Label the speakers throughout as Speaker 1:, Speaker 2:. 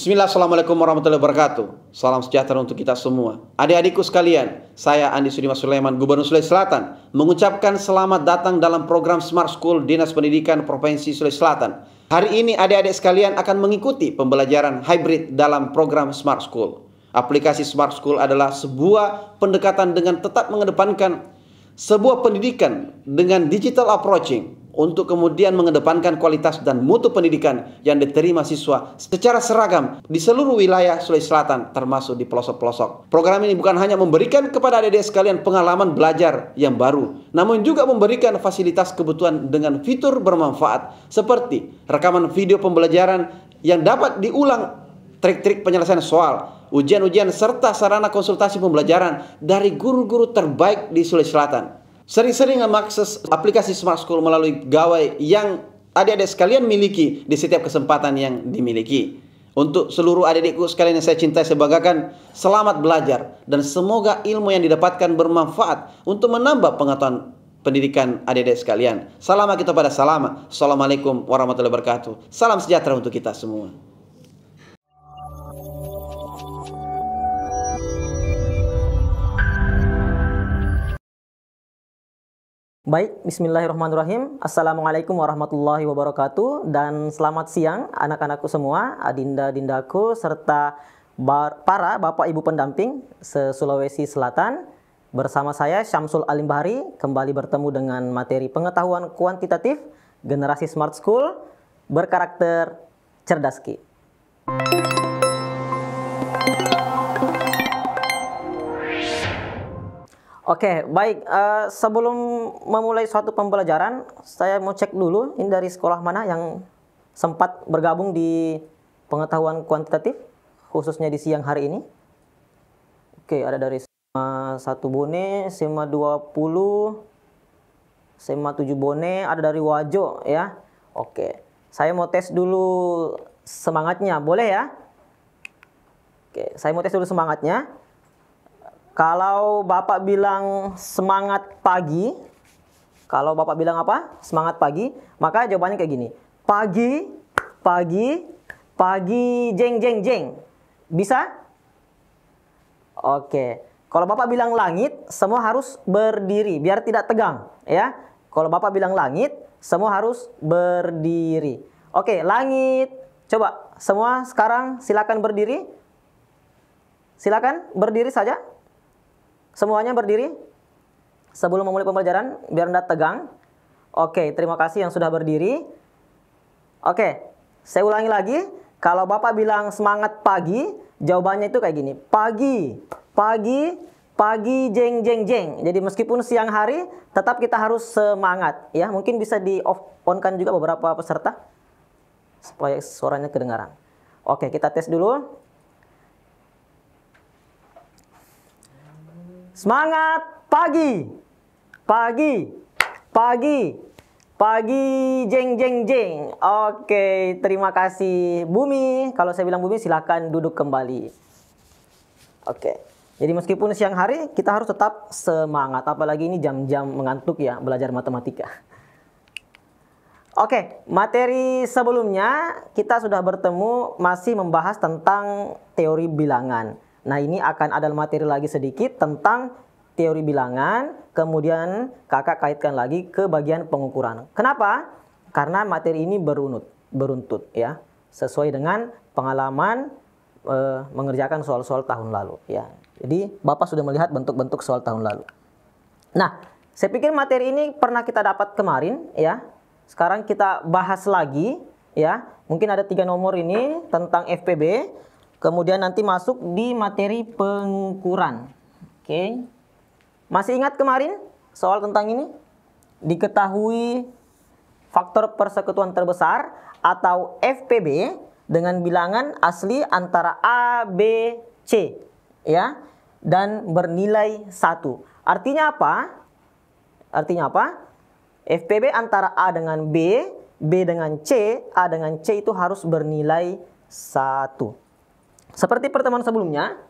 Speaker 1: Bismillah, Assalamualaikum warahmatullahi wabarakatuh. Salam sejahtera untuk kita semua. Adik-adikku sekalian, saya Andi Sudimas Sulaiman, Gubernur Sulawesi Selatan, mengucapkan selamat datang dalam program Smart School Dinas Pendidikan Provinsi Sulawesi Selatan. Hari ini adik-adik sekalian akan mengikuti pembelajaran hybrid dalam program Smart School. Aplikasi Smart School adalah sebuah pendekatan dengan tetap mengedepankan sebuah pendidikan dengan digital approaching, untuk kemudian mengedepankan kualitas dan mutu pendidikan yang diterima siswa secara seragam di seluruh wilayah Sulawesi Selatan, termasuk di pelosok-pelosok. Program ini bukan hanya memberikan kepada adik-adik sekalian pengalaman belajar yang baru, namun juga memberikan fasilitas kebutuhan dengan fitur bermanfaat seperti rekaman video pembelajaran yang dapat diulang, trik-trik penyelesaian soal, ujian-ujian, serta sarana konsultasi pembelajaran dari guru-guru terbaik di Sulawesi Selatan. Sering-sering mengakses aplikasi Smart School melalui gawai yang adik-adik sekalian miliki di setiap kesempatan yang dimiliki. Untuk seluruh adik-adikku sekalian yang saya cintai, saya banggakan, selamat belajar dan semoga ilmu yang didapatkan bermanfaat untuk menambah pengetahuan pendidikan adik-adik sekalian. Salam kita pada salama. Assalamualaikum warahmatullahi wabarakatuh. Salam sejahtera untuk kita semua.
Speaker 2: Baik, bismillahirrahmanirrahim. Assalamualaikum warahmatullahi wabarakatuh. Dan selamat siang anak-anakku semua, adinda-adindaku, serta para bapak ibu pendamping se-Sulawesi Selatan. Bersama saya Syamsul Alim Bahari, kembali bertemu dengan materi pengetahuan kuantitatif generasi Smart School berkarakter cerdaski. Oke, baik. Sebelum memulai suatu pembelajaran, saya mau cek dulu ini dari sekolah mana yang sempat bergabung di pengetahuan kuantitatif, khususnya di siang hari ini. Oke, ada dari SMA 1 Bone, SMA 20, SMA 7 Bone, ada dari Wajo ya. Oke, saya mau tes dulu semangatnya, boleh ya? Oke, saya mau tes dulu semangatnya. Kalau Bapak bilang semangat pagi, kalau Bapak bilang apa? Semangat pagi, maka jawabannya kayak gini. Pagi, pagi, pagi, jeng, jeng, jeng. Bisa? Oke. Kalau Bapak bilang langit, semua harus berdiri, biar tidak tegang. Ya. Kalau Bapak bilang langit, semua harus berdiri. Oke, langit. Coba, semua sekarang silakan berdiri. Silakan berdiri saja. Semuanya berdiri sebelum memulai pembelajaran biar tidak tegang. Oke, terima kasih yang sudah berdiri. Oke, saya ulangi lagi. Kalau Bapak bilang semangat pagi, jawabannya itu kayak gini. Pagi, pagi, pagi, jeng, jeng, jeng. Jadi meskipun siang hari, tetap kita harus semangat. Ya, mungkin bisa di-on-kan juga beberapa peserta supaya suaranya kedengaran. Oke, kita tes dulu. Semangat pagi, pagi, pagi, pagi, jeng, jeng, jeng. Oke, terima kasih Bumi. Kalau saya bilang Bumi, silakan duduk kembali. Oke, jadi meskipun siang hari, kita harus tetap semangat. Apalagi ini jam-jam mengantuk ya, belajar matematika. Oke, materi sebelumnya kita sudah bertemu masih membahas tentang teori bilangan. Nah, ini akan ada materi lagi sedikit tentang teori bilangan, kemudian kakak kaitkan lagi ke bagian pengukuran. Kenapa? Karena materi ini beruntut ya, sesuai dengan pengalaman mengerjakan soal-soal tahun lalu ya. Jadi, Bapak sudah melihat bentuk-bentuk soal tahun lalu. Nah, saya pikir materi ini pernah kita dapat kemarin ya. Sekarang kita bahas lagi ya. Mungkin ada 3 nomor ini tentang FPB. Kemudian nanti masuk di materi pengukuran. Oke. Masih ingat kemarin soal tentang ini? Diketahui faktor persekutuan terbesar atau FPB dengan bilangan asli antara A, B, C. Ya. Dan bernilai 1. Artinya apa? Artinya apa? FPB antara A dengan B, B dengan C, A dengan C itu harus bernilai 1. Seperti pertemuan sebelumnya,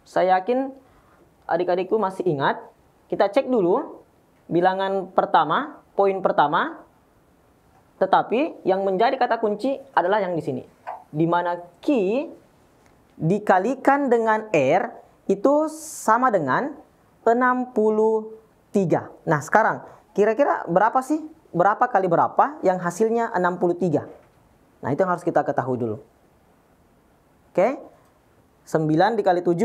Speaker 2: saya yakin adik-adikku masih ingat. Kita cek dulu bilangan pertama, poin pertama. Tetapi yang menjadi kata kunci adalah yang di sini. di mana Q dikalikan dengan R itu sama dengan 63. Nah, sekarang kira-kira berapa sih? Berapa kali berapa yang hasilnya 63? Nah, itu yang harus kita ketahui dulu. Oke. 9 dikali 7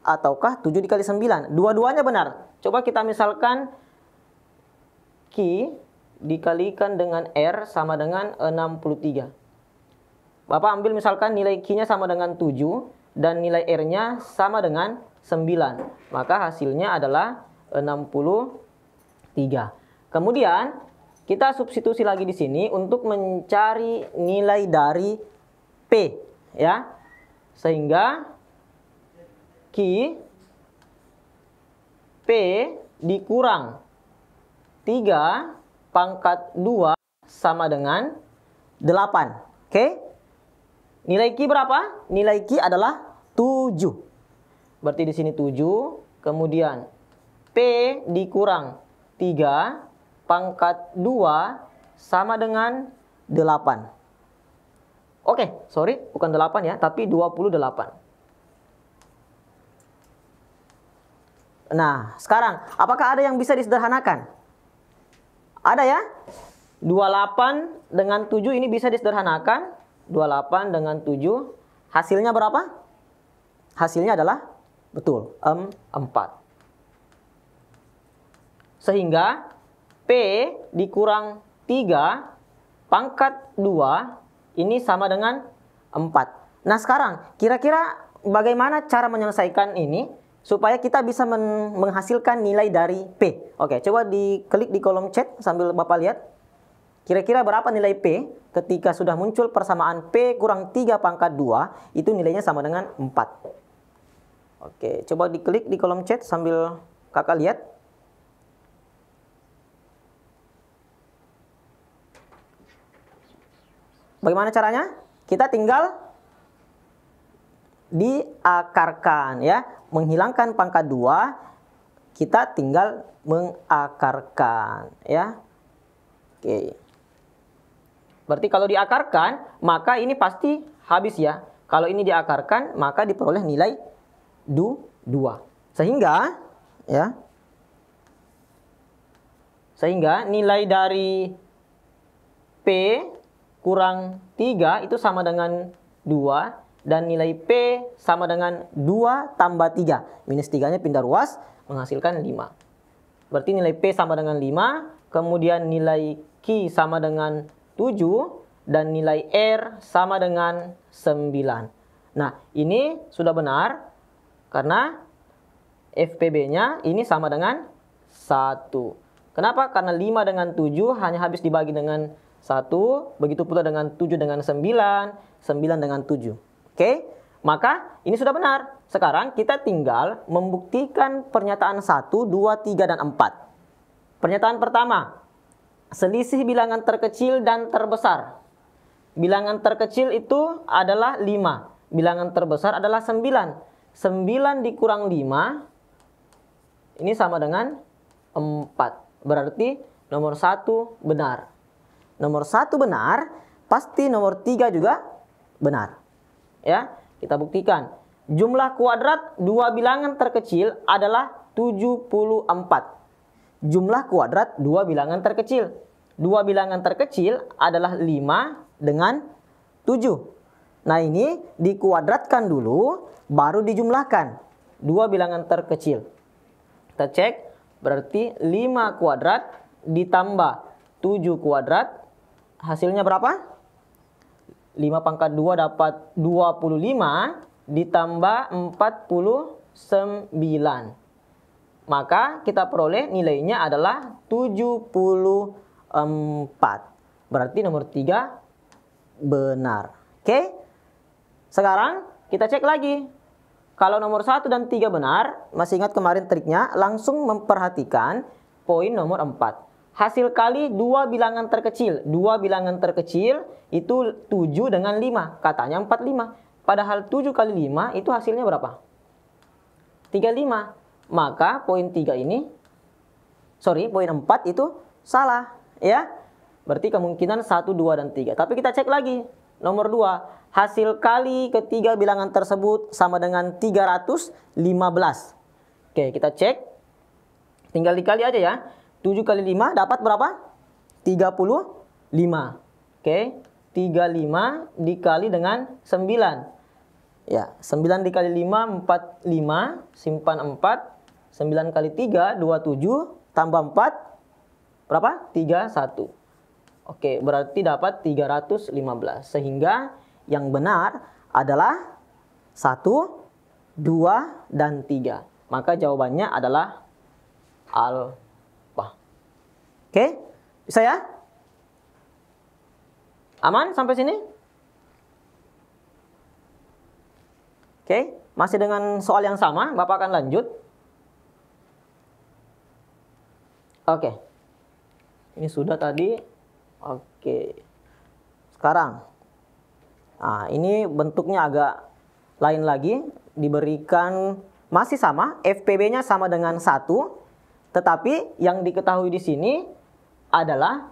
Speaker 2: ataukah 7 dikali 9? Dua-duanya benar. Coba kita misalkan Q dikalikan dengan R sama dengan 63. Bapak ambil misalkan nilai Q-nya sama dengan 7 dan nilai R-nya sama dengan 9. Maka hasilnya adalah 63. Kemudian kita substitusi lagi di sini untuk mencari nilai dari P, ya. Sehingga Q P dikurang 3 pangkat 2 sama dengan 8. Oke? Nilai Q berapa? Nilai Q adalah 7. Berarti di sini 7, kemudian P dikurang 3 pangkat 2 sama dengan 8. Oke, sorry, bukan 8 ya, tapi 28. Nah, sekarang apakah ada yang bisa disederhanakan? Ada ya? 28 dengan 7 ini bisa disederhanakan. 28 dengan 7 hasilnya berapa? Hasilnya adalah betul 4. Sehingga P dikurang 3 pangkat 2 ini sama dengan 4. Nah, sekarang kira-kira bagaimana cara menyelesaikan ini supaya kita bisa menghasilkan nilai dari P? Oke, coba diklik di kolom chat sambil Bapak lihat. Kira-kira berapa nilai P ketika sudah muncul persamaan P kurang 3 pangkat 2, itu nilainya sama dengan 4. Oke, coba diklik di kolom chat sambil kakak lihat. Bagaimana caranya? Kita tinggal diakarkan, ya. Menghilangkan pangkat 2, kita tinggal mengakarkan, ya. Oke. Berarti kalau diakarkan, maka ini pasti habis ya. Kalau ini diakarkan, maka diperoleh nilai 2. Sehingga, ya. Sehingga nilai dari P kurang 3 itu sama dengan 2. Dan nilai P sama dengan 2 tambah 3. Minus 3-nya pindah ruas, menghasilkan 5. Berarti nilai P sama dengan 5. Kemudian nilai Q sama dengan 7. Dan nilai R sama dengan 9. Nah, ini sudah benar. Karena FPB-nya ini sama dengan 1. Kenapa? Karena 5 dengan 7 hanya habis dibagi dengan 1. Begitu pula dengan 7 dengan 9. 9 dengan 7. Oke, maka ini sudah benar. Sekarang kita tinggal membuktikan pernyataan 1, 2, 3, dan 4. Pernyataan pertama, selisih bilangan terkecil dan terbesar. Bilangan terkecil itu adalah 5. Bilangan terbesar adalah 9. 9 dikurang 5, ini sama dengan 4. Berarti nomor 1 benar. Nomor 1 benar, pasti nomor 3 juga benar. Ya, kita buktikan. Jumlah kuadrat dua bilangan terkecil adalah 74. Jumlah kuadrat dua bilangan terkecil. Dua bilangan terkecil adalah 5 dengan 7. Nah, ini dikuadratkan dulu, baru dijumlahkan. Dua bilangan terkecil. Kita cek, berarti 5 kuadrat ditambah 7 kuadrat. Hasilnya berapa? 5 pangkat 2 dapat 25 ditambah 49. Maka kita peroleh nilainya adalah 74. Berarti nomor 3 benar. Oke? Sekarang kita cek lagi. Kalau nomor 1 dan 3 benar, masih ingat kemarin triknya, langsung memperhatikan poin nomor 4. Hasil kali dua bilangan terkecil. Dua bilangan terkecil itu 7 dengan 5. Katanya 45. Padahal 7 kali 5 itu hasilnya berapa? 35. Maka poin 3 ini, poin 4 itu salah. Ya. Berarti kemungkinan 1, 2, dan 3. Tapi kita cek lagi. Nomor 2, hasil kali ketiga bilangan tersebut sama dengan 315. Oke, kita cek. Tinggal dikali aja ya. 7 kali 5 dapat berapa? 35. Oke, 35 dikali dengan 9. Ya, 9 dikali 5, 45. Simpan 4. 9 kali 3, 27. Tambah 4, berapa? 31. Oke, berarti dapat 315. Sehingga yang benar adalah 1, 2, dan 3. Maka jawabannya adalah alfa. Oke, bisa ya? Aman sampai sini? Oke, masih dengan soal yang sama, Bapak akan lanjut. Oke, ini sudah tadi. Oke, sekarang, nah ini bentuknya agak lain lagi. Diberikan masih sama, FPB-nya sama dengan 1. Tetapi yang diketahui di sini adalah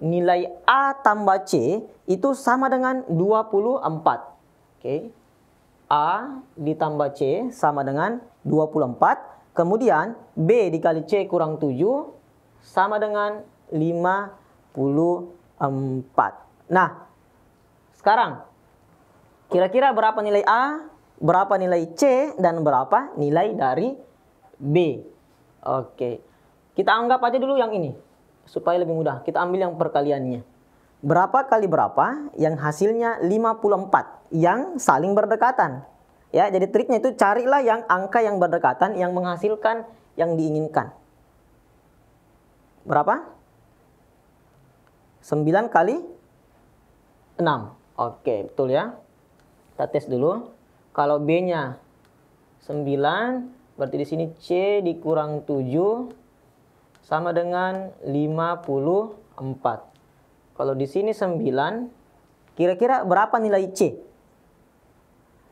Speaker 2: nilai A tambah C itu sama dengan 24. Oke. A ditambah C sama dengan 24. Kemudian B dikali C kurang 7 sama dengan 54. Nah, sekarang kira-kira berapa nilai A, berapa nilai C, dan berapa nilai dari B? Oke. Kita anggap aja dulu yang ini supaya lebih mudah. Kita ambil yang perkaliannya. Berapa kali berapa yang hasilnya 54 yang saling berdekatan. Ya, jadi triknya itu carilah yang angka yang berdekatan yang menghasilkan yang diinginkan. Berapa? 9 kali 6. Oke, betul ya. Kita tes dulu. Kalau B-nya 9, berarti di sini C dikurang 7 sama dengan 54. Kalau di sini 9, kira-kira berapa nilai C?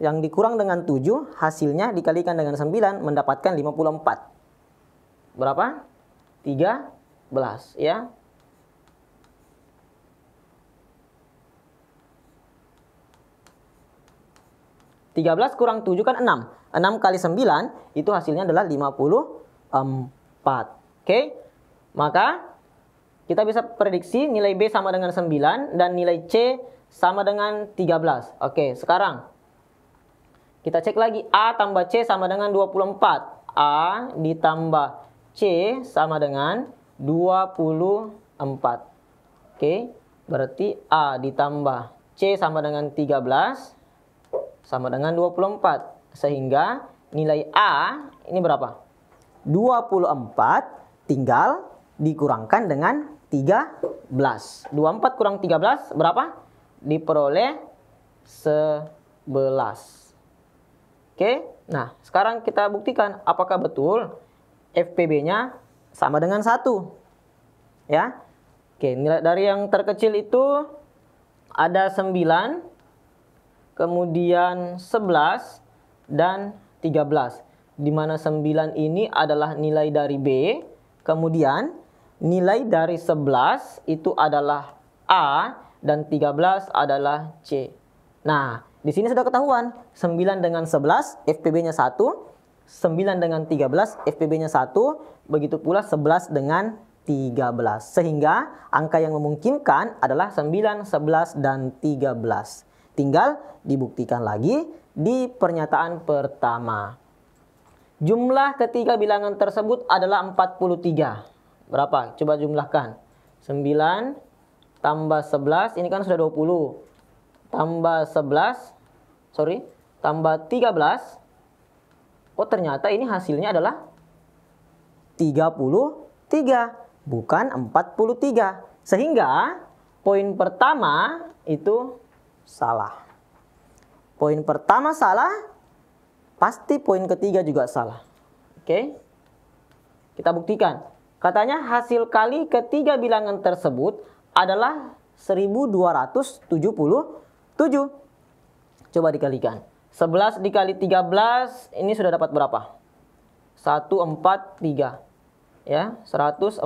Speaker 2: Yang dikurang dengan 7, hasilnya dikalikan dengan 9 mendapatkan 54. Berapa? 13 ya. Kurang 7 kan 6. 6 kali 9 itu hasilnya adalah 54. Oke. Maka kita bisa prediksi nilai B sama dengan 9 dan nilai C sama dengan 13. Oke, sekarang kita cek lagi A tambah C sama dengan 24. A ditambah C sama dengan 24. Oke, berarti A ditambah C sama dengan 13 sama dengan 24. Sehingga nilai A ini berapa? 24 tinggal dikurangkan dengan 13. 24 kurang 13 berapa? Diperoleh 11. Oke, nah sekarang kita buktikan apakah betul FPB-nya sama dengan 1. Ya. Oke, nilai dari yang terkecil itu ada 9, kemudian 11, dan 13. Di mana 9 ini adalah nilai dari B, kemudian nilai dari 11 itu adalah A, dan 13 adalah C. Nah, di sini sudah ketahuan 9 dengan 11 FPB-nya 1, 9 dengan 13 FPB-nya 1, begitu pula 11 dengan 13. Sehingga angka yang memungkinkan adalah 9, 11, dan 13. Tinggal dibuktikan lagi di pernyataan pertama. Jumlah ketiga bilangan tersebut adalah 43. Berapa? Coba jumlahkan. 9 tambah 11, ini kan sudah 20. Tambah 11, tambah 13. Oh, ternyata ini hasilnya adalah 33, bukan 43. Sehingga poin pertama itu salah. Poin pertama salah, pasti poin ketiga juga salah. Oke? Kita buktikan. Katanya hasil kali ketiga bilangan tersebut adalah 1277. Coba dikalikan. 11 dikali 13, ini sudah dapat berapa? 143. Ya, 143.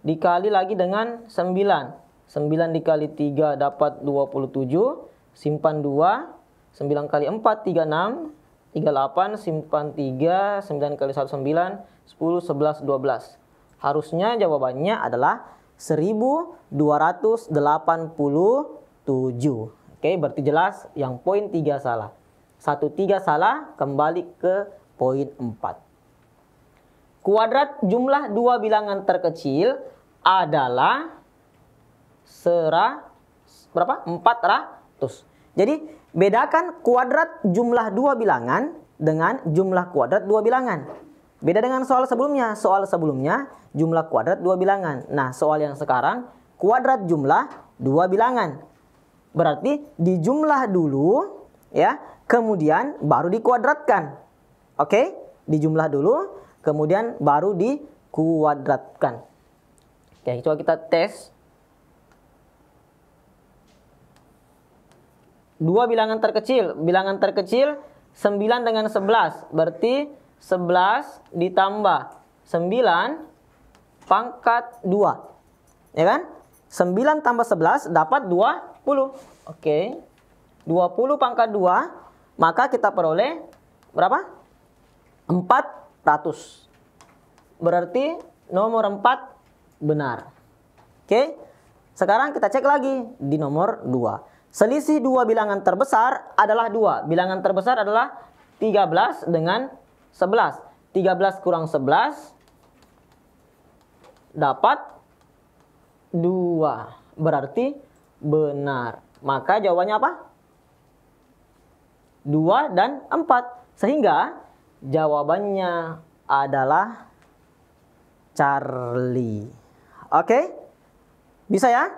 Speaker 2: Dikali lagi dengan 9. 9 dikali 3 dapat 27. Simpan 2. 9 kali 4, 36. 38, simpan 3. 9 kali 1, 9. 10, 11, 12. Harusnya jawabannya adalah 1287. Oke, berarti jelas yang poin 3 salah. 1, 3 salah, kembali ke poin 4. Kuadrat jumlah dua bilangan terkecil adalah berapa? 400. Jadi, bedakan kuadrat jumlah dua bilangan dengan jumlah kuadrat dua bilangan. Beda dengan soal sebelumnya. Soal sebelumnya jumlah kuadrat dua bilangan. Nah, soal yang sekarang kuadrat jumlah dua bilangan. Berarti dijumlah dulu ya, kemudian baru dikuadratkan. Oke? Dijumlah dulu, kemudian baru dikuadratkan. Oke, coba kita tes. Dua bilangan terkecil. Bilangan terkecil 9 dengan 11. Berarti 11 ditambah 9 pangkat 2. Ya kan? 9 tambah 11 dapat 20. Oke. 20 pangkat 2. Maka kita peroleh berapa? 400. Berarti nomor 4 benar. Oke. Sekarang kita cek lagi di nomor 2. Selisih dua bilangan terbesar adalah 2. Bilangan terbesar adalah 13 dengan 11. 13 kurang 11 dapat 2. Berarti benar. Maka jawabannya apa? 2 dan 4. Sehingga jawabannya adalah Charlie. Oke? Bisa ya?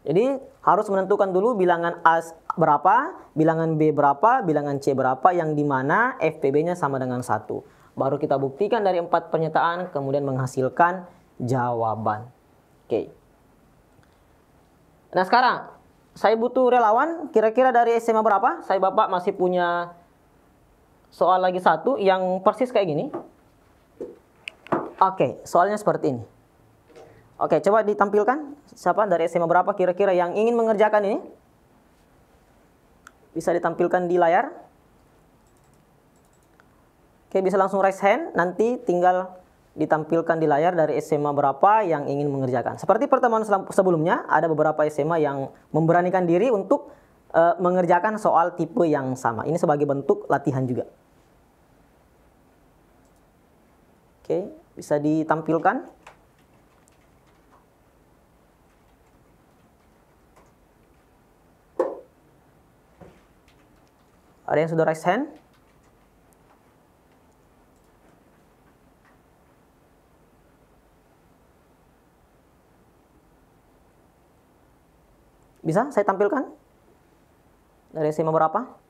Speaker 2: Jadi harus menentukan dulu bilangan A berapa, bilangan B berapa, bilangan C berapa, yang dimana FPB-nya sama dengan 1. Baru kita buktikan dari 4 pernyataan, kemudian menghasilkan jawaban. Oke. Nah sekarang, saya butuh relawan, kira-kira dari SMA berapa? Saya Bapak masih punya soal lagi satu yang persis kayak gini. Oke, soalnya seperti ini. Oke, coba ditampilkan. Siapa dari SMA berapa kira-kira yang ingin mengerjakan ini? Bisa ditampilkan di layar. Oke, bisa langsung raise hand. Nanti tinggal ditampilkan di layar dari SMA berapa yang ingin mengerjakan. Seperti pertemuan sebelumnya, ada beberapa SMA yang memberanikan diri untuk mengerjakan soal tipe yang sama. Ini sebagai bentuk latihan juga. Oke, bisa ditampilkan. Ada yang sudah raise hand? Bisa saya tampilkan? Dari SMA berapa?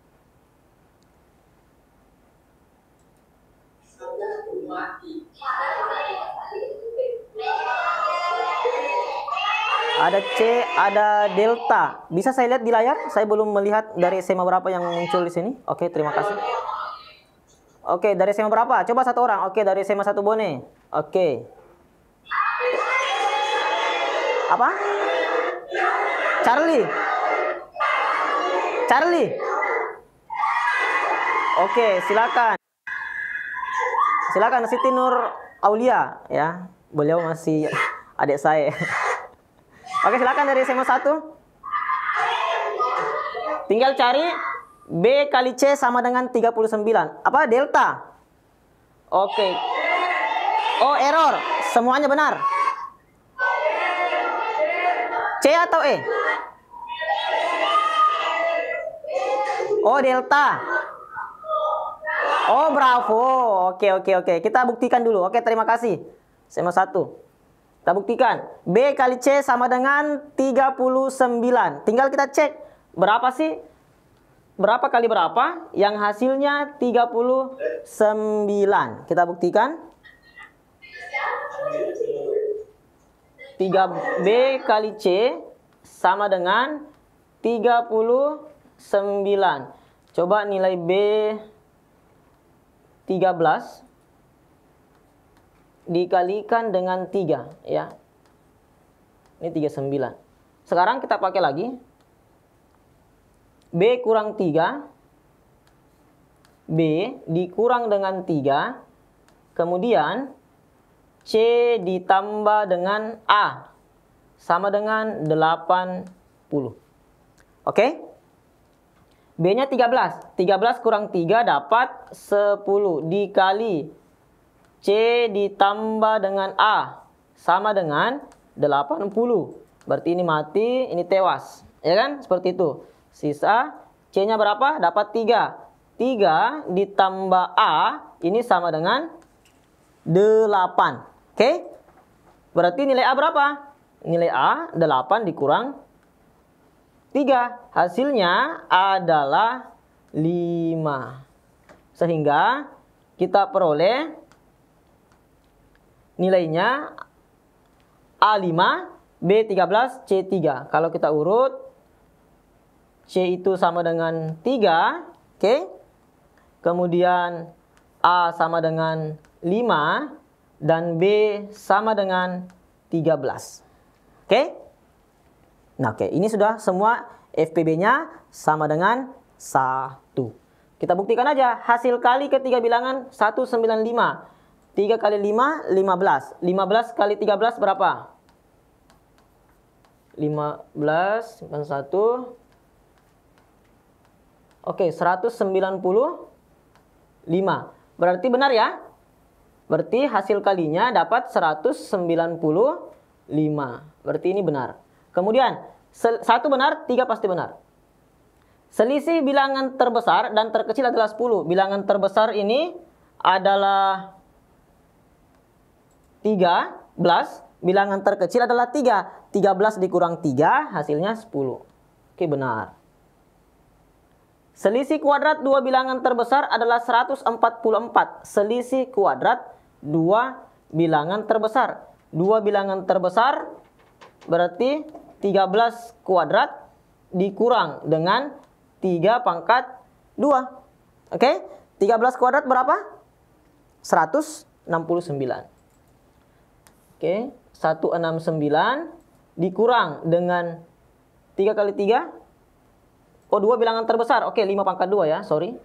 Speaker 2: Ada C, ada delta. Bisa saya lihat di layar? Saya belum melihat dari SMA berapa yang muncul di sini. Oke, terima kasih. Oke, dari SMA berapa? Coba satu orang. Oke, dari SMA 1 Bone. Oke. Apa? Charlie. Charlie. Oke, silakan. Silakan Siti Nur Aulia ya. Beliau masih adik saya. Oke, silakan dari SMA 1. Tinggal cari B kali C sama dengan 39. Apa? Delta. Oke. Oh, error. Semuanya benar. C atau E? Oh, delta. Oh, bravo. Oke. Kita buktikan dulu. Oke, terima kasih. SMA 1. Kita buktikan. B kali C sama dengan 39. Tinggal kita cek. Berapa sih? Berapa kali berapa? Yang hasilnya 39. Kita buktikan. 3B kali C sama dengan 39. Coba nilai B 13 dikalikan dengan 3 ya. Ini 39. Sekarang kita pakai lagi. B kurang 3. B dikurang dengan 3. Kemudian C ditambah dengan A. Sama dengan 80. Oke? B-nya 13. 13 kurang 3 dapat 10. Dikali C ditambah dengan A. Sama dengan 80. Berarti ini mati, ini tewas. Ya kan? Seperti itu. Sisa C-nya berapa? Dapat 3. 3 ditambah A ini sama dengan 8. Oke? Berarti nilai A berapa? Nilai A 8 dikurang 3. Hasilnya adalah 5. Sehingga kita peroleh nilainya A5, B13, C3. Kalau kita urut, C itu sama dengan 3. Oke. Kemudian A sama dengan 5. Dan B sama dengan 13. Oke. Nah, oke. Ini sudah semua FPB-nya sama dengan 1. Kita buktikan aja. Hasil kali ketiga bilangan 195. 3 kali 5, 15. 15 kali 13 berapa? 15, 1. Oke, 195. Berarti benar ya? Berarti hasil kalinya dapat 195. Berarti ini benar. Kemudian, 1 benar, 3 pasti benar. Selisih bilangan terbesar dan terkecil adalah 10. Bilangan terbesar ini adalah 13. Bilangan terkecil adalah 3. 13 dikurang 3 hasilnya 10. Oke, benar. Selisih kuadrat dua bilangan terbesar adalah 144. Selisih kuadrat dua bilangan terbesar. Dua bilangan terbesar berarti 13 kuadrat dikurang dengan 3 pangkat 2. Oke? 13 kuadrat berapa? 169. Oke, 169 dikurang dengan 3 kali 3. Oh, 2 bilangan terbesar. Oke, 5 pangkat 2 ya, sorry.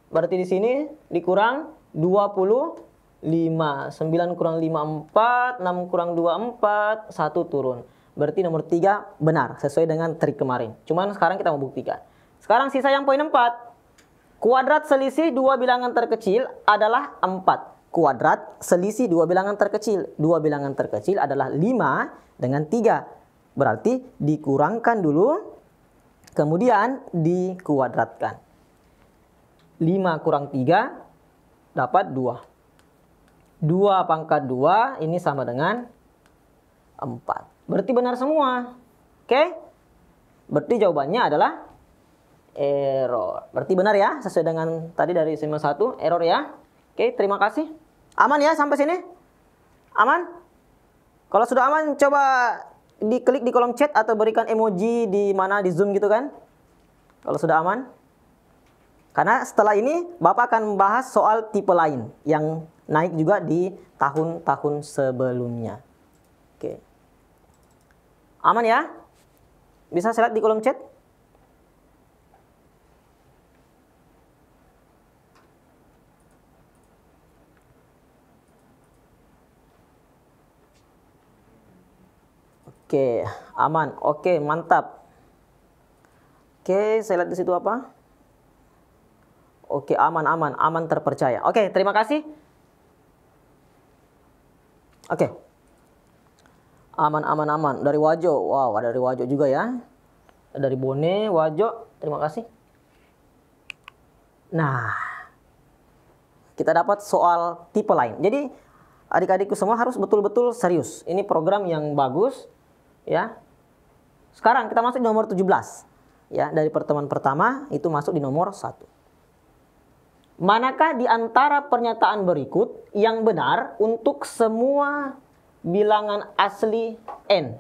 Speaker 2: Berarti di sini dikurang 25. 9 kurang 5, 4. 6 kurang 2, 4. 1 turun. Berarti nomor 3 benar, sesuai dengan trik kemarin. Cuman sekarang kita mau buktikan. Sekarang sisa yang poin 4. Kuadrat selisih 2 bilangan terkecil adalah 4. Kuadrat selisih 2 bilangan terkecil. 2 bilangan terkecil adalah 5 dengan 3. Berarti dikurangkan dulu, kemudian dikuadratkan. 5 kurang 3 dapat 2. 2 pangkat 2 ini sama dengan 4. Berarti benar semua. Oke? Berarti jawabannya adalah error. Berarti benar ya, sesuai dengan tadi dari SMA 1, error ya. Oke, terima kasih. Aman ya sampai sini? Aman? Kalau sudah aman, coba diklik di kolom chat atau berikan emoji di mana di Zoom gitu kan. Kalau sudah aman. Karena setelah ini Bapak akan membahas soal tipe lain yang naik juga di tahun-tahun sebelumnya. Oke. Aman ya? Bisa saya lihat di kolom chat? Oke, aman. Oke, mantap. Oke, saya lihat di situ apa? Oke, aman terpercaya. Oke, terima kasih. Oke. Aman. Dari Wajo. Wow, ada dari Wajo juga ya. Dari Bone, Wajo. Terima kasih. Nah, kita dapat soal tipe lain. Jadi, adik-adikku semua harus betul-betul serius. Ini program yang bagus. Ya. Sekarang kita masuk di nomor 17. Ya, dari pertemuan pertama itu masuk di nomor 1. Manakah di antara pernyataan berikut yang benar untuk semua bilangan asli n?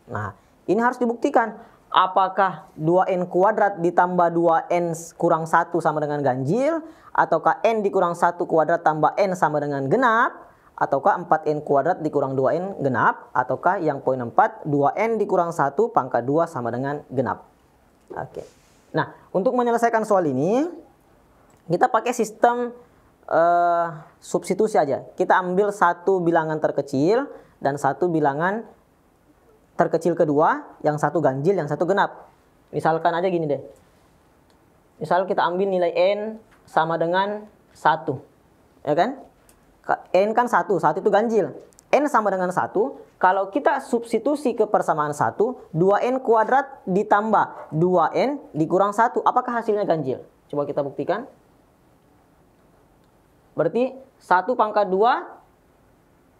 Speaker 2: Nah, ini harus dibuktikan. Apakah 2n kuadrat ditambah 2n kurang 1 sama dengan ganjil? Ataukah n dikurang 1 kuadrat tambah n sama dengan genap? ataukah 4n kuadrat dikurang 2n genap, ataukah yang poin 4 2n dikurang 1 pangkat 2 sama dengan genap. Oke. Nah, untuk menyelesaikan soal ini kita pakai sistem substitusi aja. Kita ambil satu bilangan terkecil dan satu bilangan terkecil kedua, yang satu ganjil, yang satu genap. Misalkan aja gini deh. Misal kita ambil nilai n sama dengan 1. Ya kan? N kan 1 itu ganjil. N sama dengan 1, kalau kita substitusi ke persamaan 1, 2n kuadrat ditambah 2n dikurang 1, apakah hasilnya ganjil? Coba kita buktikan. Berarti 1 pangkat 2,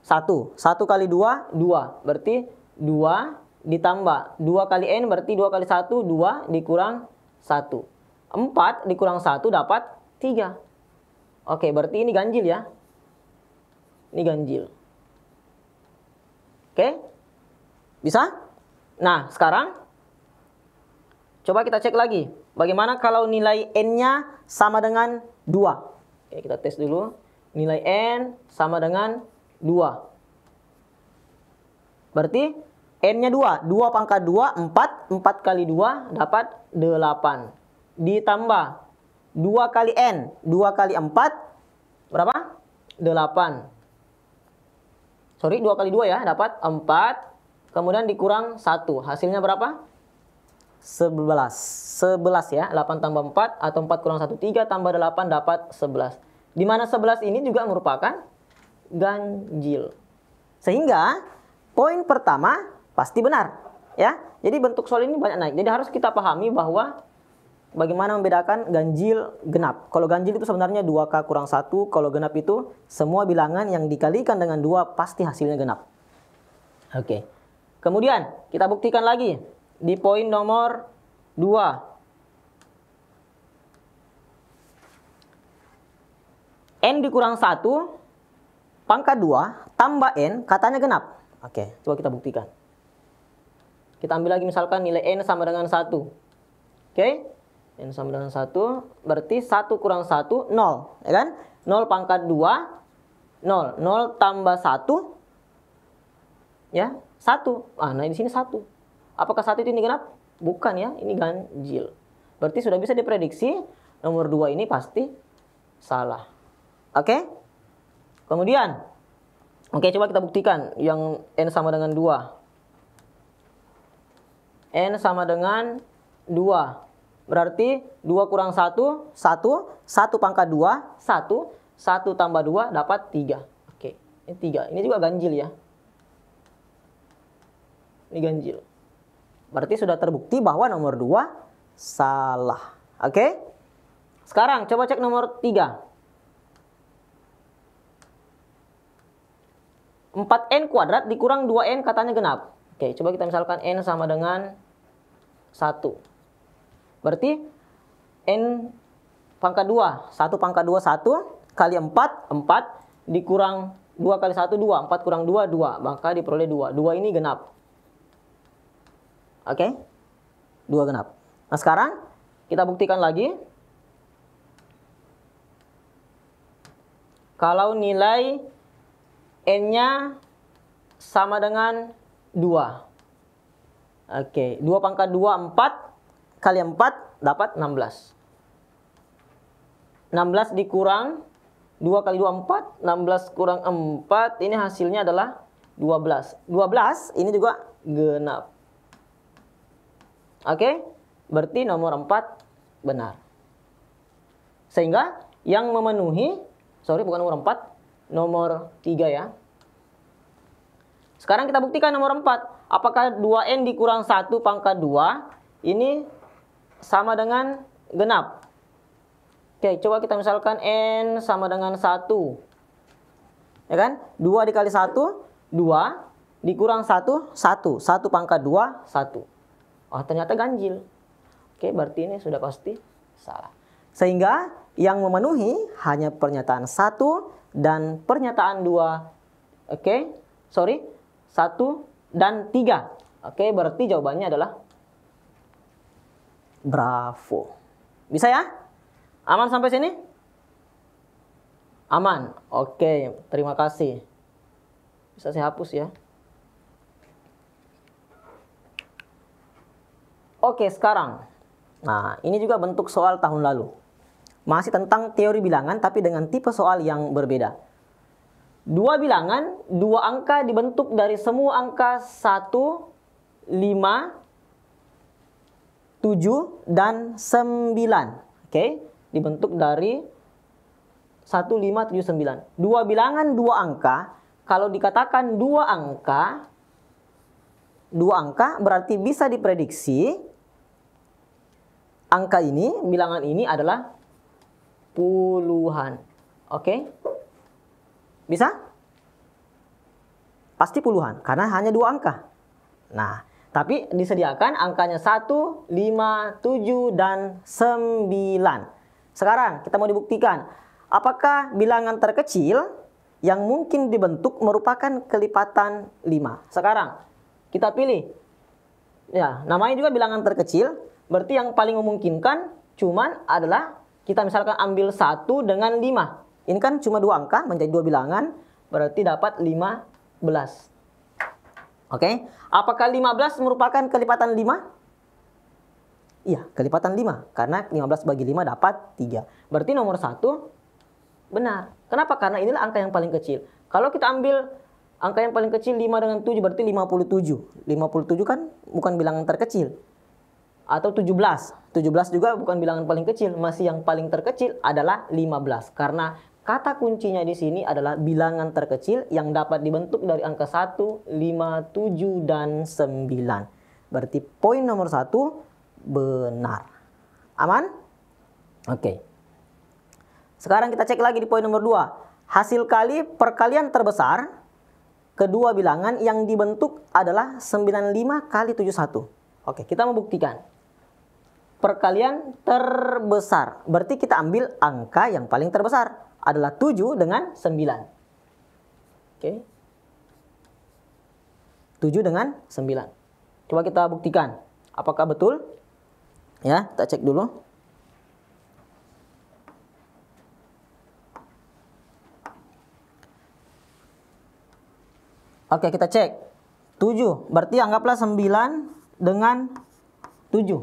Speaker 2: 1. 1 kali 2, 2. Berarti 2 ditambah 2 kali n, berarti 2 kali 1, 2 dikurang 1. 4 dikurang 1 dapat 3. Oke, berarti ini ganjil ya. Ini ganjil. Oke? Bisa? Nah, sekarang coba kita cek lagi. Bagaimana kalau nilai n-nya sama dengan 2? Oke, kita tes dulu. Nilai n sama dengan 2. Berarti n-nya 2. 2 pangkat 2, 4. 4 kali 2 dapat 8. Ditambah 2 kali n. 2 kali 4 berapa? 8. Sorry, 2 kali 2 ya, dapat 4. Kemudian dikurang 1. Hasilnya berapa? 11. 11 ya, 8 tambah 4 atau 4 kurang 1, 3 tambah 8 dapat 11. Di mana 11 ini juga merupakan ganjil. Sehingga poin pertama pasti benar. Ya, jadi bentuk soal ini banyak naik. Jadi harus kita pahami bahwa bagaimana membedakan ganjil genap. Kalau ganjil itu sebenarnya 2K kurang 1. Kalau genap itu semua bilangan yang dikalikan dengan 2 pasti hasilnya genap. Oke. Kemudian kita buktikan lagi di poin nomor 2. N dikurang 1 pangkat 2 tambah N katanya genap. Oke, coba kita buktikan. Kita ambil lagi misalkan nilai N sama dengan 1. Oke. N sama dengan 1, berarti 1 kurang 1, 0. Ya kan? 0 pangkat 2, 0. 0 tambah 1, ya, 1. Nah di sini 1. Apakah 1 itu ini genap? Bukan ya, ini ganjil. Berarti sudah bisa diprediksi, nomor 2 ini pasti salah. Oke? Kemudian, oke, coba kita buktikan yang N sama dengan 2. N sama dengan 2. Berarti 2 kurang 1, 1. 1 pangkat 2, 1. 1 tambah 2 dapat 3. Oke, ini 3. Ini juga ganjil ya. Ini ganjil. Berarti sudah terbukti bahwa nomor 2 salah. Oke? Sekarang coba cek nomor 3. 4n kuadrat dikurang 2n katanya genap. Oke, coba kita misalkan n sama dengan 1. Berarti n pangkat 2, 1 pangkat 2, 1 kali 4, 4 dikurang 2 kali 1, 2. 4 kurang 2, 2. Maka diperoleh 2. 2 ini genap. Oke? 2 genap. Nah sekarang kita buktikan lagi. Kalau nilai n-nya sama dengan 2. Oke, 2 pangkat 2, 4. Kali 4 dapat 16. 16 dikurang 2 kali 2, 4. 16 kurang 4, ini hasilnya adalah 12. 12 ini juga genap. Oke, berarti nomor 4 benar. Sehingga yang memenuhi, sorry bukan nomor 4, nomor 3 ya. Sekarang kita buktikan nomor 4. Apakah 2n dikurang 1 pangkat 2 ini sama dengan genap? Oke, coba kita misalkan n sama dengan 1. Ya kan? 2 dikali 1, 2. Dikurang 1, 1. 1 pangkat 2, 1. Oh, ternyata ganjil. Oke, berarti ini sudah pasti salah. Sehingga yang memenuhi hanya pernyataan 1 dan pernyataan 2. Oke, sorry. 1 dan 3. Oke, berarti jawabannya adalah bravo. Bisa ya? Aman sampai sini? Aman. Oke, terima kasih. Bisa saya hapus ya. Oke, sekarang. Nah, ini juga bentuk soal tahun lalu. Masih tentang teori bilangan tapi dengan tipe soal yang berbeda. Dua bilangan, dua angka dibentuk dari semua angka 1, 5, 7, dan 9. Oke, dibentuk dari 1, 5, 7, 9. Dua bilangan, dua angka. Kalau dikatakan dua angka berarti bisa diprediksi angka ini, bilangan ini adalah puluhan. Oke? Bisa? Pasti puluhan, karena hanya dua angka. Nah, tapi disediakan angkanya 1, 5, 7, dan 9. Sekarang kita mau dibuktikan, apakah bilangan terkecil yang mungkin dibentuk merupakan kelipatan 5. Sekarang kita pilih. Ya, namanya juga bilangan terkecil, berarti yang paling memungkinkan cuman adalah kita misalkan ambil 1 dengan 5. Ini kan cuma dua angka menjadi dua bilangan, berarti dapat 15. Oke, apakah 15 merupakan kelipatan 5? Iya, kelipatan 5. Karena 15 bagi 5 dapat 3. Berarti nomor 1 benar. Kenapa? Karena inilah angka yang paling kecil. Kalau kita ambil angka yang paling kecil 5 dengan 7 berarti 57. 57 kan bukan bilangan terkecil. Atau 17. 17 juga bukan bilangan paling kecil. Masih yang paling terkecil adalah 15. Karena kata kuncinya di sini adalah bilangan terkecil yang dapat dibentuk dari angka 1, 5, 7, dan 9. Berarti poin nomor 1 benar. Aman? Oke. Sekarang kita cek lagi di poin nomor 2. Hasil kali perkalian terbesar kedua bilangan yang dibentuk adalah 95 kali 71. Oke, kita membuktikan. Perkalian terbesar. Berarti kita ambil angka yang paling terbesar. Adalah 7 dengan 9. Oke. 7 dengan 9. Coba kita buktikan. Apakah betul? Ya, kita cek dulu. Oke, kita cek. 7. Berarti anggaplah 9 dengan 7.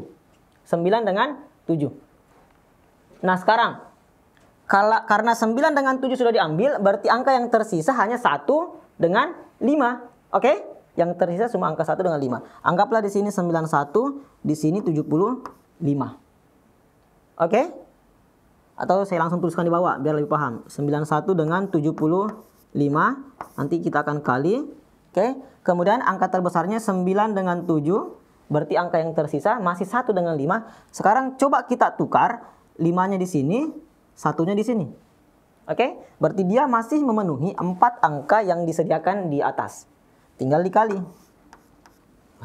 Speaker 2: 9 dengan 7. Nah, sekarang karena 9 dengan 7 sudah diambil, berarti angka yang tersisa hanya 1 dengan 5. Oke? Yang tersisa cuma angka 1 dengan 5. Anggaplah di sini 91, di sini 75. Oke? Atau saya langsung tuliskan di bawah biar lebih paham. 91 dengan 75. Nanti kita akan kali. Oke? Kemudian angka terbesarnya 9 dengan 7. Berarti angka yang tersisa masih 1 dengan 5. Sekarang coba kita tukar 5-nya di sini, 1-nya di sini. Oke? Berarti dia masih memenuhi 4 angka yang disediakan di atas. Tinggal dikali.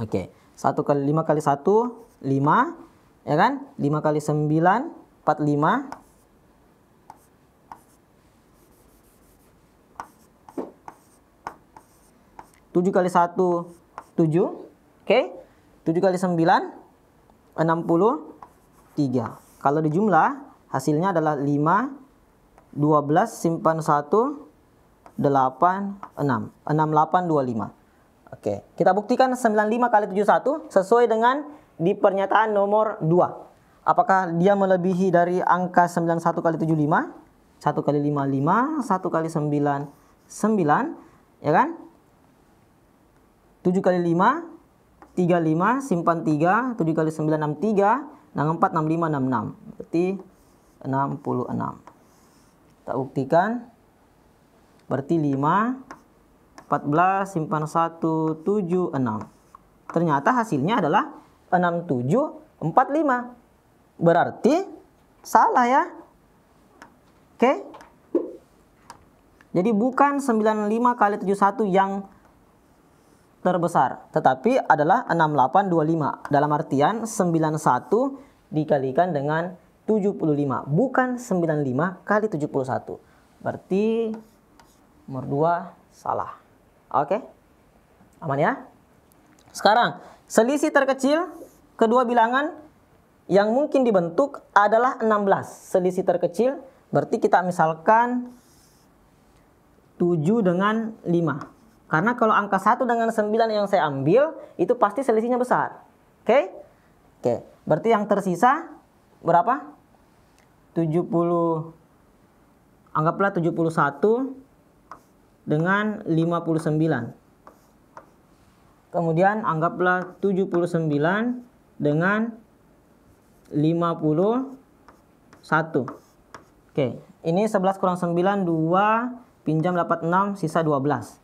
Speaker 2: Oke. 1 kali 5 kali 1, 5. Ya kan? 5 kali 9, 45. 7 kali 1, 7. Oke? 7 kali 9, 63. Kalau dijumlah, hasilnya adalah 5, 12, simpan 1, 8, 6. 6, 8, 25. Oke, kita buktikan 95 kali 71 sesuai dengan di pernyataan nomor 2. Apakah dia melebihi dari angka 91 kali 75? 1 kali 5, 5. 1 kali 9, 9. Ya kan? 7 kali 5, 35, simpan 3, 7 kali 9, 63, 64, 65, 66. Berarti 66. Kita buktikan. Berarti 5, 14, simpan 1, 7, 6. Ternyata hasilnya adalah 67, 45. Berarti salah ya. Oke. Jadi bukan 95 kali 71 yang terbesar, tetapi adalah 6825. Dalam artian 91 dikalikan dengan 75, bukan 95 kali 71. Berarti nomor 2 salah. Oke? Aman ya? Sekarang, selisih terkecil kedua bilangan yang mungkin dibentuk adalah 16. Selisih terkecil berarti kita misalkan 7 dengan 5. Karena kalau angka 1 dengan 9 yang saya ambil, itu pasti selisihnya besar. Oke? Oke, berarti yang tersisa berapa? 70, anggaplah 71 dengan 59. Kemudian anggaplah 79 dengan 51. Oke, ini 11 kurang 9, 2, pinjam dapat 6, sisa 12.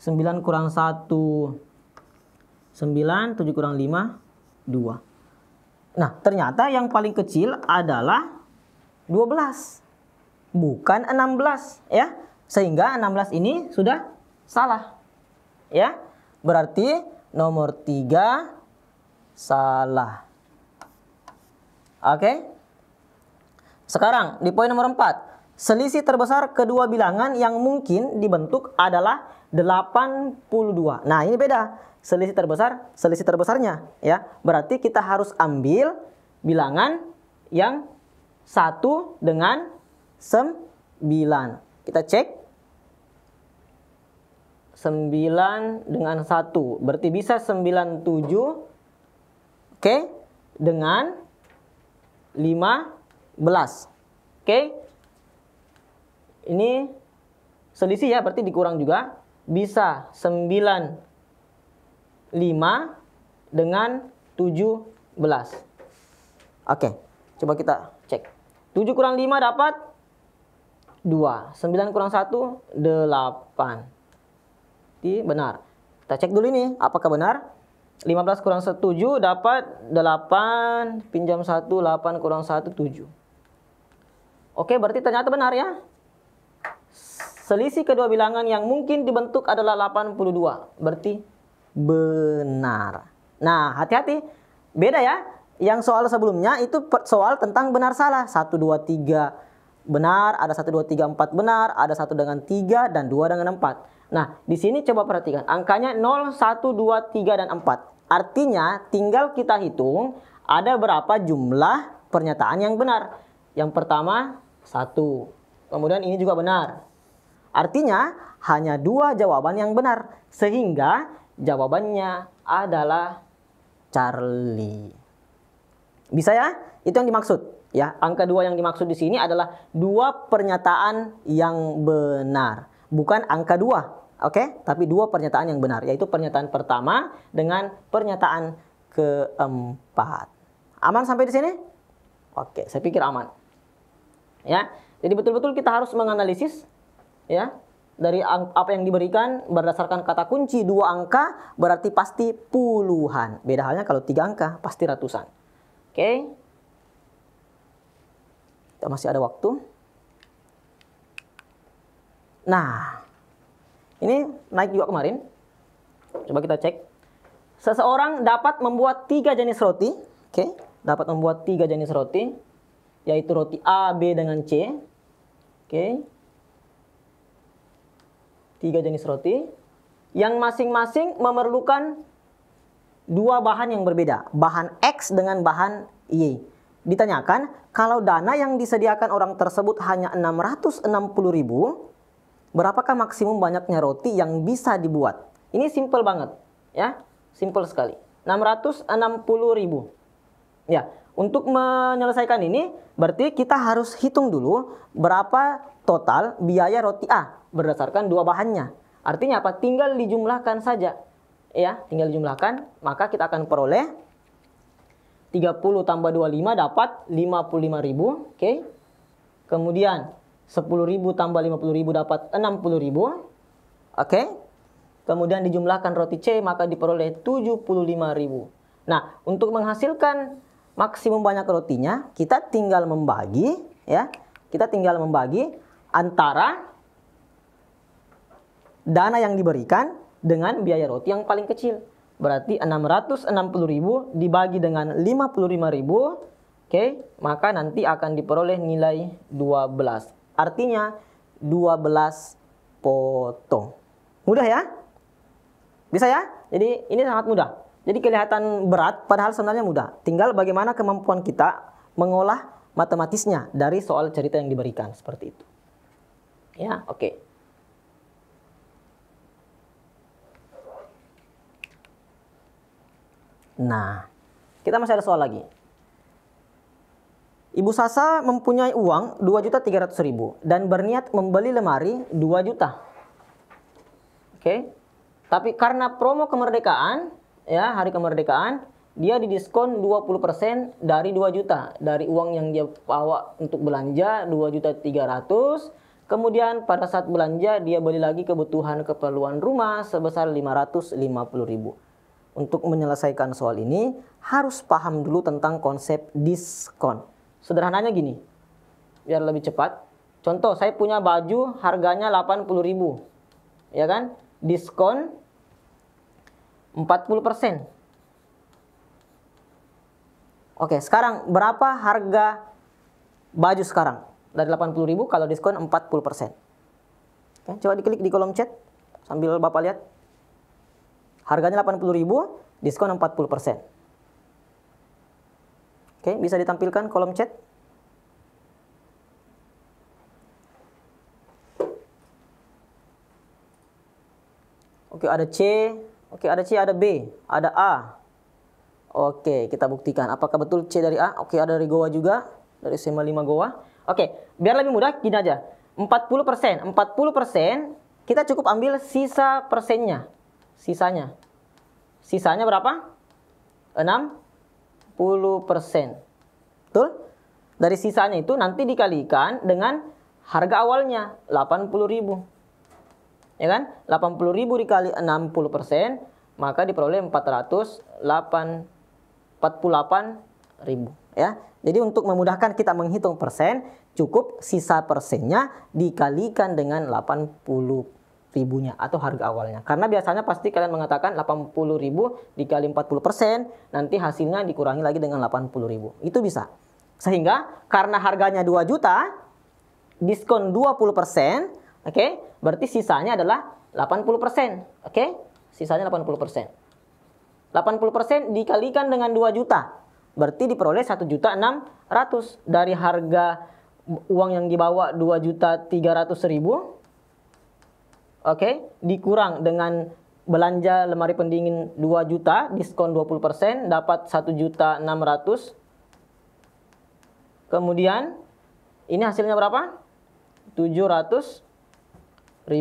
Speaker 2: 9 kurang 1, 9, 7 kurang 5, 2. Nah, ternyata yang paling kecil adalah 12. Bukan 16, ya. Sehingga 16 ini sudah salah. Ya. Berarti nomor 3 salah. Oke. Sekarang di poin nomor 4. Selisih terbesar kedua bilangan yang mungkin dibentuk adalah 82. Nah, ini beda. Selisih terbesarnya, ya. Berarti kita harus ambil bilangan yang 1 dengan 9. Kita cek. 9 dengan 1. Berarti bisa 97. Oke. Dengan 15. Oke. Ini selisih ya, berarti dikurang juga. Bisa 95 dengan 17. Oke, coba kita cek. 7 kurang 5 dapat 2. 9 kurang 1, 8. Ini benar. Kita cek dulu ini, apakah benar? 15 kurang 7 dapat 8. Pinjam 1, 8 kurang 1, 7. Oke, berarti ternyata benar ya. Selisih kedua bilangan yang mungkin dibentuk adalah 82. Berarti benar. Nah, hati-hati. Beda ya. Yang soal sebelumnya itu soal tentang benar salah. 1, 2, 3 benar. Ada 1, 2, 3, 4 benar. Ada 1 dengan 3 dan 2 dengan 4. Nah, di sini coba perhatikan. Angkanya 0, 1, 2, 3, dan 4. Artinya tinggal kita hitung ada berapa jumlah pernyataan yang benar. Yang pertama 1. Kemudian ini juga benar. Artinya hanya 2 jawaban yang benar. Sehingga jawabannya adalah Charlie. Bisa ya? Itu yang dimaksud. Ya, angka 2 yang dimaksud di sini adalah 2 pernyataan yang benar. Bukan angka 2. Oke? Tapi 2 pernyataan yang benar. Yaitu pernyataan pertama dengan pernyataan keempat. Aman sampai di sini? Oke, saya pikir aman. Ya. Jadi betul-betul kita harus menganalisis ya, dari apa yang diberikan berdasarkan kata kunci 2 angka berarti pasti puluhan. Beda halnya kalau 3 angka pasti ratusan. Oke. Kita masih ada waktu. Nah, ini naik juga kemarin. Coba kita cek. Seseorang dapat membuat 3 jenis roti. Oke, dapat membuat 3 jenis roti, yaitu roti A, B, dengan C. Oke. 3 jenis roti yang masing-masing memerlukan 2 bahan yang berbeda, bahan X dengan bahan Y. Ditanyakan, kalau dana yang disediakan orang tersebut hanya 660.000, berapakah maksimum banyaknya roti yang bisa dibuat? Ini simple banget, ya, simple sekali. 660.000. Ya, untuk menyelesaikan ini berarti kita harus hitung dulu berapa total biaya roti A berdasarkan 2 bahannya. Artinya apa? Tinggal dijumlahkan saja. Ya, tinggal dijumlahkan, maka kita akan peroleh 30 tambah 25 dapat 55.000. Oke. Kemudian 10.000 tambah 50.000 dapat 60.000. Oke. Kemudian dijumlahkan roti C maka diperoleh 75.000. Nah, untuk menghasilkan maksimum banyak rotinya, kita tinggal membagi ya. Kita tinggal membagi antara dana yang diberikan dengan biaya roti yang paling kecil. Berarti 660.000 dibagi dengan 55.000. Oke, maka nanti akan diperoleh nilai 12. Artinya 12 potong. Mudah ya? Bisa ya? Jadi ini sangat mudah. Jadi kelihatan berat padahal sebenarnya mudah. Tinggal bagaimana kemampuan kita mengolah matematisnya dari soal cerita yang diberikan seperti itu. Ya, oke. Nah, kita masih ada soal lagi. Ibu Sasa mempunyai uang 2.300.000 dan berniat membeli lemari 2 juta. Oke. Tapi karena promo kemerdekaan, ya, hari kemerdekaan, dia didiskon 20% dari 2 juta. Dari uang yang dia bawa untuk belanja 2.300.000. Kemudian pada saat belanja dia beli lagi kebutuhan keperluan rumah sebesar 550.000. Untuk menyelesaikan soal ini harus paham dulu tentang konsep diskon. Sederhananya gini, biar lebih cepat. Contoh, saya punya baju harganya 80.000, ya kan? Diskon 40%. Oke, sekarang berapa harga baju sekarang? Dari 80.000 kalau diskon 40%. Oke, coba diklik di kolom chat sambil Bapak lihat. Harganya 80.000, diskon 40%. Oke, bisa ditampilkan kolom chat. Oke, ada C. Oke, ada C, ada B, ada A. Oke, kita buktikan. Apakah betul C dari A? Oke, ada dari Goa juga. Dari SMA 5 Goa. Oke, biar lebih mudah, gini aja. 40%. 40%, kita cukup ambil sisa persennya. Sisanya berapa? 60%. Betul? Dari sisanya itu nanti dikalikan dengan harga awalnya 80.000. Ya kan? 80.000 dikali 60%, maka diperoleh 448.000, ya. Jadi untuk memudahkan kita menghitung persen, cukup sisa persennya dikalikan dengan 80.000-nya atau harga awalnya. Karena biasanya pasti kalian mengatakan 80.000 dikali 40%, nanti hasilnya dikurangi lagi dengan 80.000. Itu bisa. Sehingga karena harganya 2 juta, diskon 20%, oke? Berarti sisanya adalah 80%, oke? Sisanya 80%. 80% dikalikan dengan 2 juta. Berarti diperoleh 1.600.000 dari harga uang yang dibawa 2.300.000. Oke, dikurang dengan belanja lemari pendingin 2 juta, diskon 20%, dapat 1.600.000. Kemudian ini hasilnya berapa? 700.000.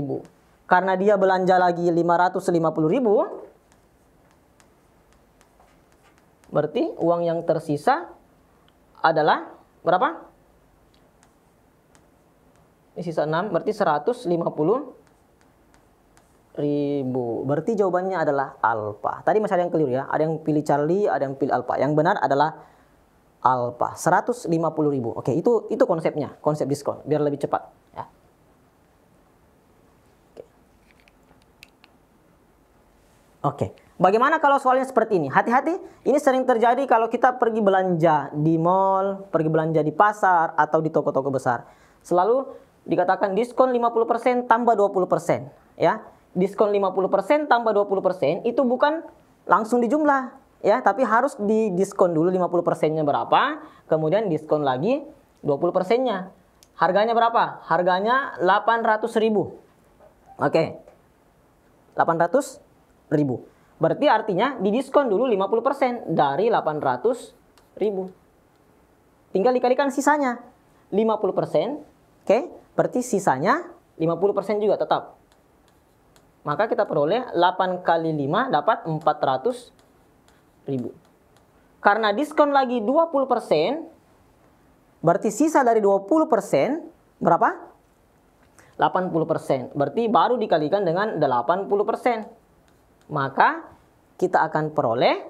Speaker 2: Karena dia belanja lagi 550.000, berarti uang yang tersisa adalah berapa? Ini sisa 6, berarti 150.000. Berarti jawabannya adalah alfa. Tadi masih ada yang keliru ya. Ada yang pilih Charlie, ada yang pilih alfa. Yang benar adalah alfa. 150.000. Oke, itu konsepnya, konsep diskon. Biar lebih cepat. Ya. Oke. Bagaimana kalau soalnya seperti ini? Hati-hati, ini sering terjadi kalau kita pergi belanja di mall, pergi belanja di pasar, atau di toko-toko besar. Selalu dikatakan diskon 50% tambah 20%. Ya. Diskon 50% tambah 20% itu bukan langsung dijumlah. Ya, tapi harus didiskon dulu 50%-nya berapa, kemudian diskon lagi 20%-nya. Harganya berapa? Harganya 800.000. Oke. 800.000. Berarti artinya didiskon dulu 50% dari 800.000. Tinggal dikalikan sisanya 50%. Oke, berarti sisanya 50% juga tetap. Maka kita peroleh 8 kali 5 dapat 400.000. Karena diskon lagi 20%, berarti sisa dari 20% berapa? 80%. Berarti baru dikalikan dengan 80%. Maka kita akan peroleh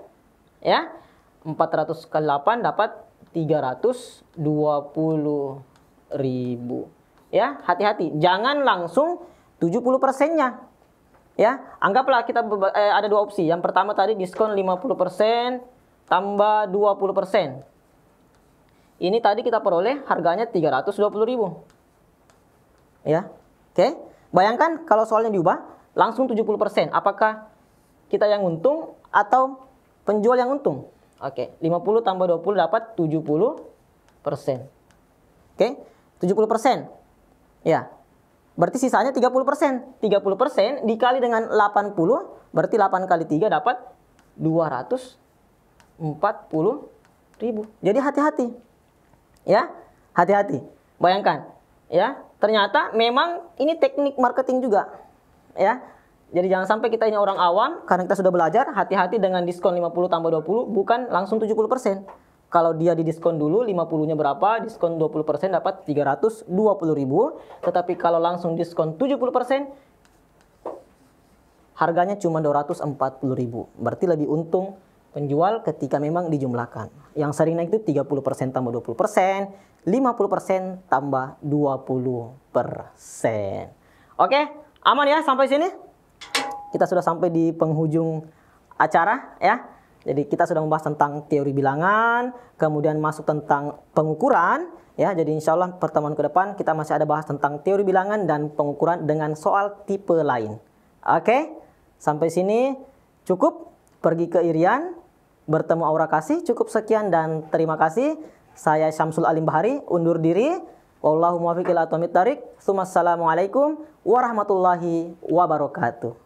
Speaker 2: ya 400 kali 8 dapat 320.000. Ya, hati-hati, jangan langsung 70%-nya. Ya, anggaplah kita ada dua opsi. Yang pertama tadi diskon 50% tambah 20%. Ini tadi kita peroleh harganya 320.000. Ya. Oke. Bayangkan kalau soalnya diubah langsung 70%. Apakah kita yang untung atau penjual yang untung? Oke, 50 tambah 20 dapat 70%. Oke, 70%. Ya. Berarti sisanya 30%. 30% dikali dengan 80, berarti 8 kali 3 dapat 200.000. 40.000. Jadi hati-hati. Ya, hati-hati. Bayangkan, ya, ternyata memang ini teknik marketing juga. Ya. Jadi jangan sampai kita ini orang awam, karena kita sudah belajar, hati-hati dengan diskon 50 tambah 20, bukan langsung 70%. Kalau dia didiskon dulu, 50-nya berapa, diskon 20% dapat 320.000. Tetapi kalau langsung diskon 70%, harganya cuma 240.000. Berarti lebih untung penjual ketika memang dijumlahkan. Yang sering naik itu 30% tambah 20%, 50% tambah 20%. Oke, aman ya sampai sini? Kita sudah sampai di penghujung acara ya. Jadi kita sudah membahas tentang teori bilangan, kemudian masuk tentang pengukuran ya. Jadi insya Allah pertemuan ke depan kita masih ada bahas tentang teori bilangan dan pengukuran dengan soal tipe lain. Oke, sampai sini cukup. Pergi ke Irian, bertemu Aura Kasih. Cukup sekian dan terima kasih. Saya Syamsul Alim Bahari undur diri. Wallahu muwaffiq ila aqwamit thariq. Assalamualaikum warahmatullahi wabarakatuh.